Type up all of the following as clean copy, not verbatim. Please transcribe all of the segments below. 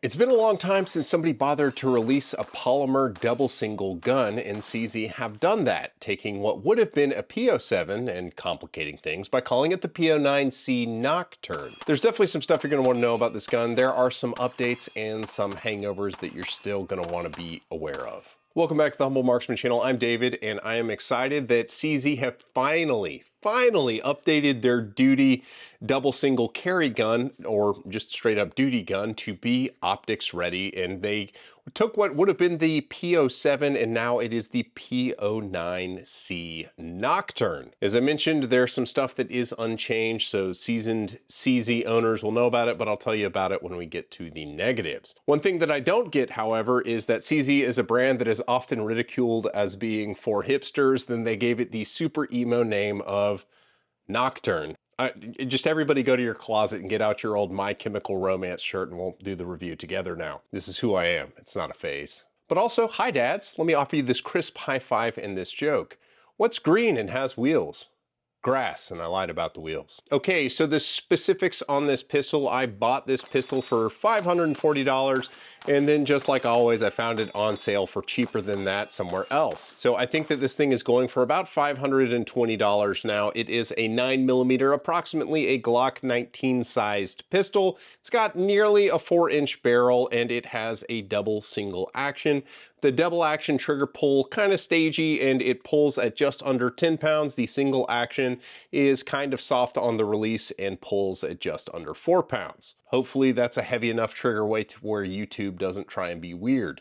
It's been a long time since somebody bothered to release a polymer double single gun, and CZ have done that, taking what would have been a P07 and complicating things by calling it the P09C Nocturne. There's definitely some stuff you're going to want to know about this gun. There are some updates and some hangovers that you're still going to want to be aware of. Welcome back to the Humble Marksman channel. I'm David, and I am excited that CZ have finally updated their duty double single carry gun, or just straight up duty gun, to be optics ready. And they took what would have been the P07 and now it is the P09C Nocturne. As I mentioned, there's some stuff that is unchanged, so seasoned CZ owners will know about it, but I'll tell you about it when we get to the negatives. One thing that I don't get, however, is that CZ is a brand that is often ridiculed as being for hipsters. Then they gave it the super emo name of Nocturne. Just everybody go to your closet and get out your old My Chemical Romance shirt and we'll do the review together now. This is who I am. It's not a phase. But also, hi dads, let me offer you this crisp high five and this joke. What's green and has wheels? Grass, and I lied about the wheels. Okay, so the specifics on this pistol. I bought this pistol for $540, and then just like always, I found it on sale for cheaper than that somewhere else. So I think that this thing is going for about $520 now. It is a 9mm, approximately a Glock 19 sized pistol. It's got nearly a 4-inch barrel, and it has a double single action. The double action trigger pull kind of stagey, and it pulls at just under 10 pounds. The single action is kind of soft on the release and pulls at just under 4 pounds. Hopefully that's a heavy enough trigger weight to where YouTube doesn't try and be weird,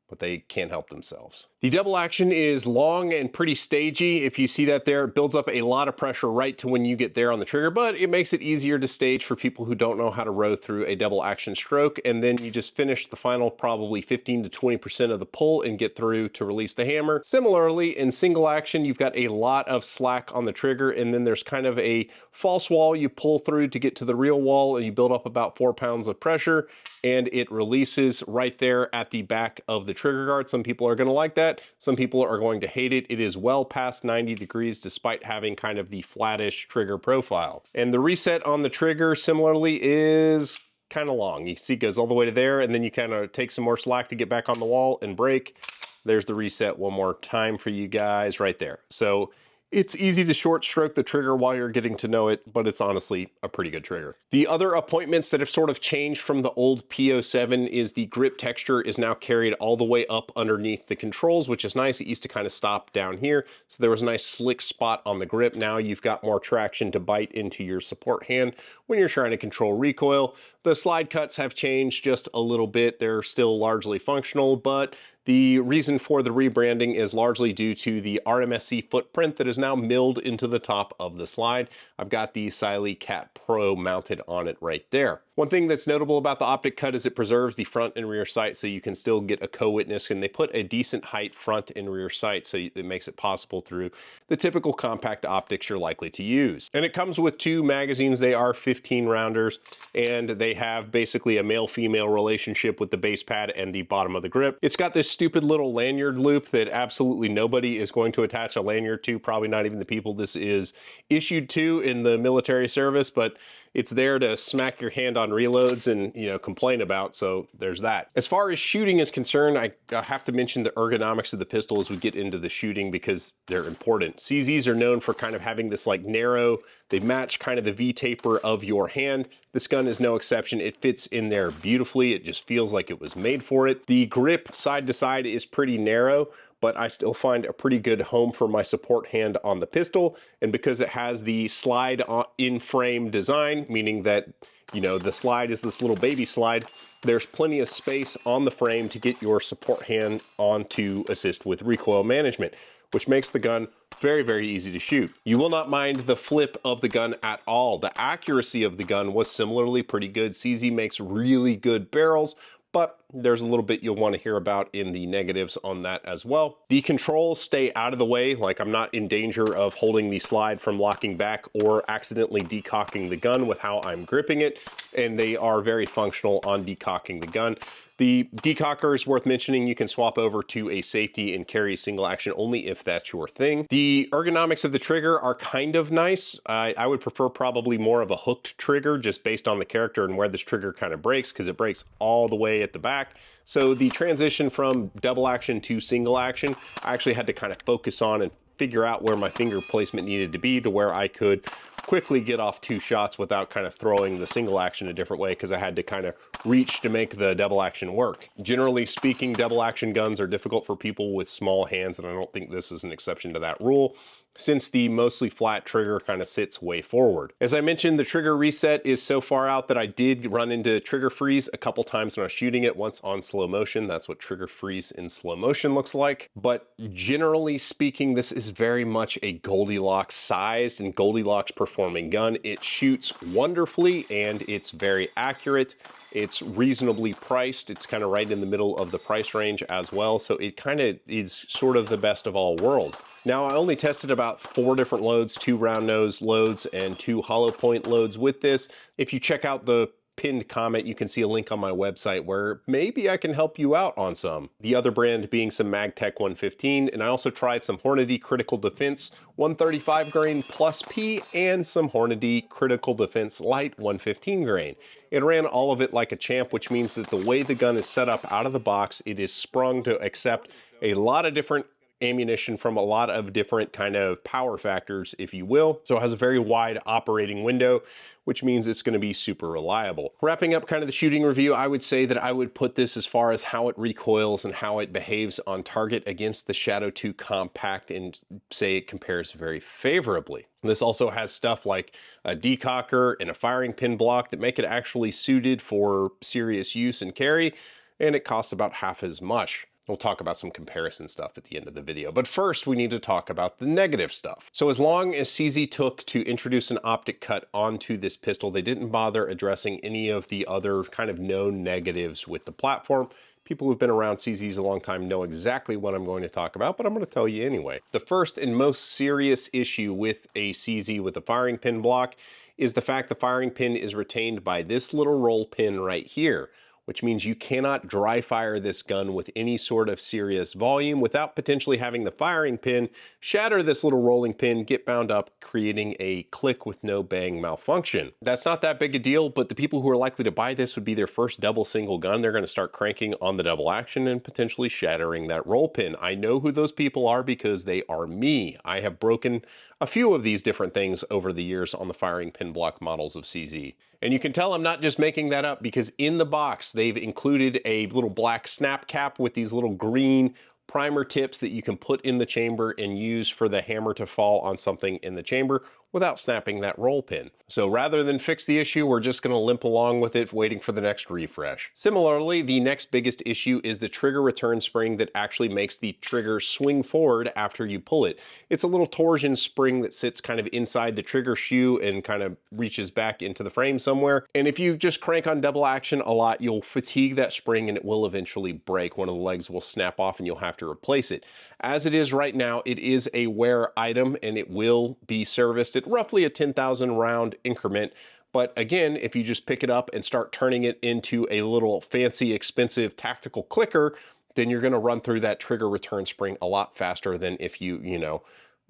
but they can't help themselves. The double action is long and pretty stagey. If you see that there, it builds up a lot of pressure right to when you get there on the trigger, but it makes it easier to stage for people who don't know how to row through a double action stroke, and then you just finish the final probably 15 to 20% of the pull and get through to release the hammer. Similarly, in single action, you've got a lot of slack on the trigger, and then there's kind of a false wall you pull through to get to the real wall, and you build up about 4 pounds of pressure, and it releases right there at the back of the trigger guard. Some people are going to like that. Some people are going to hate it. It is well past 90 degrees despite having kind of the flattish trigger profile. And the reset on the trigger similarly is kind of long. You see it goes all the way to there, and then you kind of take some more slack to get back on the wall and break. There's the reset one more time for you guys right there. So it's easy to short stroke the trigger while you're getting to know it, but it's honestly a pretty good trigger. The other appointments that have sort of changed from the old P07 is the grip texture is now carried all the way up underneath the controls, which is nice. It used to kind of stop down here, so there was a nice slick spot on the grip. Now you've got more traction to bite into your support hand when you're trying to control recoil. The slide cuts have changed just a little bit. They're still largely functional, but the reason for the rebranding is largely due to the RMSC footprint that is now milled into the top of the slide. I've got the Cyelee Cat Pro mounted on it right there. One thing that's notable about the Optic cut is it preserves the front and rear sight, so you can still get a co-witness, and they put a decent height front and rear sight, so it makes it possible through the typical compact optics you're likely to use. And it comes with 2 magazines. They are 15 rounders, and they have basically a male-female relationship with the base pad and the bottom of the grip. It's got this stupid little lanyard loop that absolutely nobody is going to attach a lanyard to, probably not even the people this is issued to in the military service, but it's there to smack your hand on reloads and, you know, complain about, so there's that. As far as shooting is concerned, I have to mention the ergonomics of the pistol as we get into the shooting because they're important. CZs are known for kind of having this like narrow, they match kind of the V-taper of your hand. This gun is no exception. It fits in there beautifully. It just feels like it was made for it. The grip side to side is pretty narrow, but I still find a pretty good home for my support hand on the pistol. And because it has the slide in frame design, meaning that, you know, the slide is this little baby slide, there's plenty of space on the frame to get your support hand on to assist with recoil management, which makes the gun very, very easy to shoot. You will not mind the flip of the gun at all. The accuracy of the gun was similarly pretty good. CZ makes really good barrels, but There's a little bit you'll want to hear about in the negatives on that as well. The controls stay out of the way, like I'm not in danger of holding the slide from locking back or accidentally decocking the gun with how I'm gripping it, and they are very functional on decocking the gun. The decocker is worth mentioning. You can swap over to a safety and carry single action only if that's your thing. The ergonomics of the trigger are kind of nice. I would prefer probably more of a hooked trigger just based on the character and where this trigger kind of breaks, because it breaks all the way at the back. So the transition from double action to single action, I actually had to kind of focus on and figure out where my finger placement needed to be to where I could quickly get off 2 shots without kind of throwing the single action a different way, because I had to kind of reach to make the double action work. Generally speaking, double action guns are difficult for people with small hands, and I don't think this is an exception to that rule, since the mostly flat trigger kind of sits way forward. As I mentioned, the trigger reset is so far out that I did run into trigger freeze a couple times when I was shooting it, once on slow motion. That's what trigger freeze in slow motion looks like. But generally speaking, this is very much a Goldilocks sized and Goldilocks performing gun. It shoots wonderfully and it's very accurate. It's reasonably priced. It's kind of right in the middle of the price range as well. So it kind of is sort of the best of all worlds. Now, I only tested about 4 different loads, 2 round nose loads and 2 hollow point loads with this. If you check out the pinned comment, you can see a link on my website where maybe I can help you out on some. The other brand being some MagTech 115, and I also tried some Hornady Critical Defense 135 grain plus P and some Hornady Critical Defense Light 115 grain. It ran all of it like a champ, which means that the way the gun is set up out of the box, it is sprung to accept a lot of different ammunition from a lot of different kind of power factors, if you will. So it has a very wide operating window, which means it's going to be super reliable. Wrapping up kind of the shooting review, I would say that I would put this as far as how it recoils and how it behaves on target against the Shadow 2 Compact, and say it compares very favorably. This also has stuff like a decocker and a firing pin block that make it actually suited for serious use and carry, and it costs about half as much. We'll talk about some comparison stuff at the end of the video. But first, we need to talk about the negative stuff. So as long as CZ took to introduce an optic cut onto this pistol, they didn't bother addressing any of the other kind of known negatives with the platform. People who've been around CZs a long time know exactly what I'm going to talk about, but I'm going to tell you anyway. The first and most serious issue with a CZ with a firing pin block is the fact the firing pin is retained by this little roll pin right here, which means you cannot dry fire this gun with any sort of serious volume without potentially having the firing pin shatter this little rolling pin, get bound up, creating a click with no bang malfunction. That's not that big a deal, but the people who are likely to buy this would be their first double single gun. They're going to start cranking on the double action and potentially shattering that roll pin. I know who those people are because they are me. I have broken a few of these different things over the years on the firing pin block models of CZ. And you can tell I'm not just making that up, because in the box they've included a little black snap cap with these little green primer tips that you can put in the chamber and use for the hammer to fall on something in the chamber without snapping that roll pin. So rather than fix the issue, we're just going to limp along with it, waiting for the next refresh. Similarly, the next biggest issue is the trigger return spring that actually makes the trigger swing forward after you pull it. It's a little torsion spring that sits kind of inside the trigger shoe and kind of reaches back into the frame somewhere. And if you just crank on double action a lot, you'll fatigue that spring and it will eventually break. One of the legs will snap off and you'll have to replace it. As it is right now, it is a wear item and it will be serviced at roughly a 10,000 round increment. But again, if you just pick it up and start turning it into a little fancy, expensive tactical clicker, then you're going to run through that trigger return spring a lot faster than if you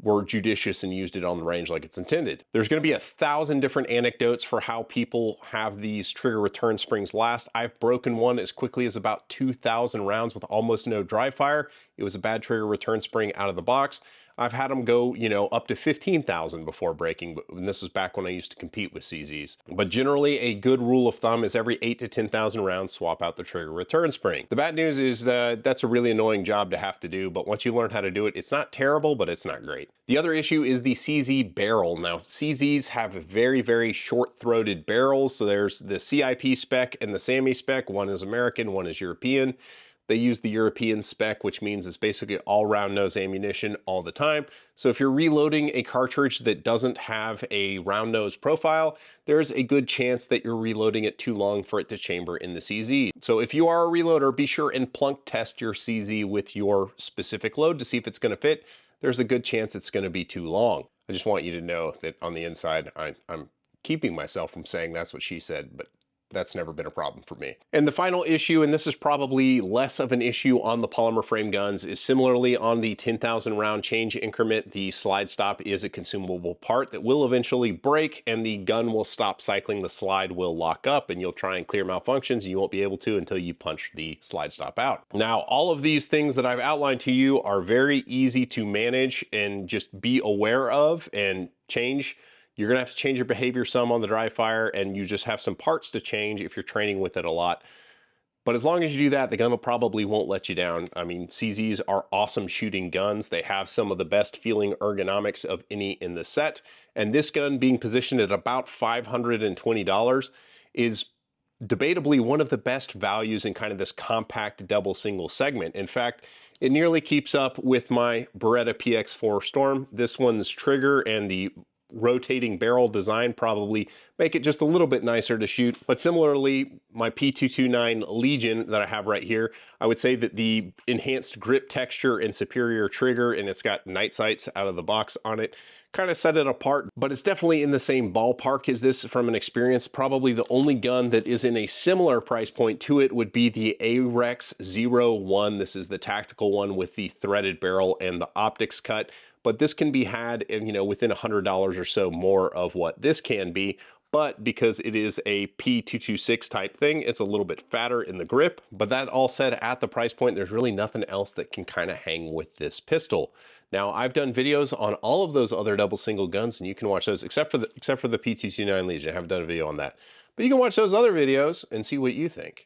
were judicious and used it on the range like it's intended. There's going to be 1,000 different anecdotes for how people have these trigger return springs last. I've broken one as quickly as about 2,000 rounds with almost no dry fire. It was a bad trigger return spring out of the box. I've had them go, up to 15,000 before breaking, and this was back when I used to compete with CZs. But generally, a good rule of thumb is every 8 to 10,000 rounds, swap out the trigger return spring. The bad news is that that's a really annoying job to have to do, but once you learn how to do it, it's not terrible, but it's not great. The other issue is the CZ barrel. Now, CZs have very, very short-throated barrels, so there's the CIP spec and the SAMI spec. One is American, one is European. They use the European spec, which means it's basically all round nose ammunition all the time. So if you're reloading a cartridge that doesn't have a round nose profile, there's a good chance that you're reloading it too long for it to chamber in the CZ. So if you are a reloader, be sure and plunk test your CZ with your specific load to see if it's going to fit. There's a good chance it's going to be too long. I just want you to know that on the inside, I'm keeping myself from saying that's what she said, but that's never been a problem for me. And the final issue, and this is probably less of an issue on the polymer frame guns, is similarly on the 10,000 round change increment, the slide stop is a consumable part that will eventually break and the gun will stop cycling, the slide will lock up, and you'll try and clear malfunctions. You won't be able to until you punch the slide stop out. Now, all of these things that I've outlined to you are very easy to manage and just be aware of and change. You're gonna have to change your behavior some on the dry fire, and you just have some parts to change if you're training with it a lot. But as long as you do that, the gun probably won't let you down. I mean, CZs are awesome shooting guns. They have some of the best feeling ergonomics of any in the set. And this gun being positioned at about $520 is debatably one of the best values in kind of this compact double single segment. In fact, it nearly keeps up with my Beretta PX4 Storm. This one's trigger and the rotating barrel design probably make it just a little bit nicer to shoot. But similarly, my P229 Legion that I have right here, I would say that the enhanced grip texture and superior trigger, and it's got night sights out of the box on it, kind of set it apart, but it's definitely in the same ballpark as this from an experience. Probably the only gun that is in a similar price point to it would be the AREX 01. This is the tactical one with the threaded barrel and the optics cut. But this can be had, you know, within $100 or so more of what this can be. But because it is a P226 type thing, it's a little bit fatter in the grip. But that all said, at the price point, there's really nothing else that can kind of hang with this pistol. Now, I've done videos on all of those other double single guns, and you can watch those, except for the P229 Legion. I haven't done a video on that. But you can watch those other videos and see what you think.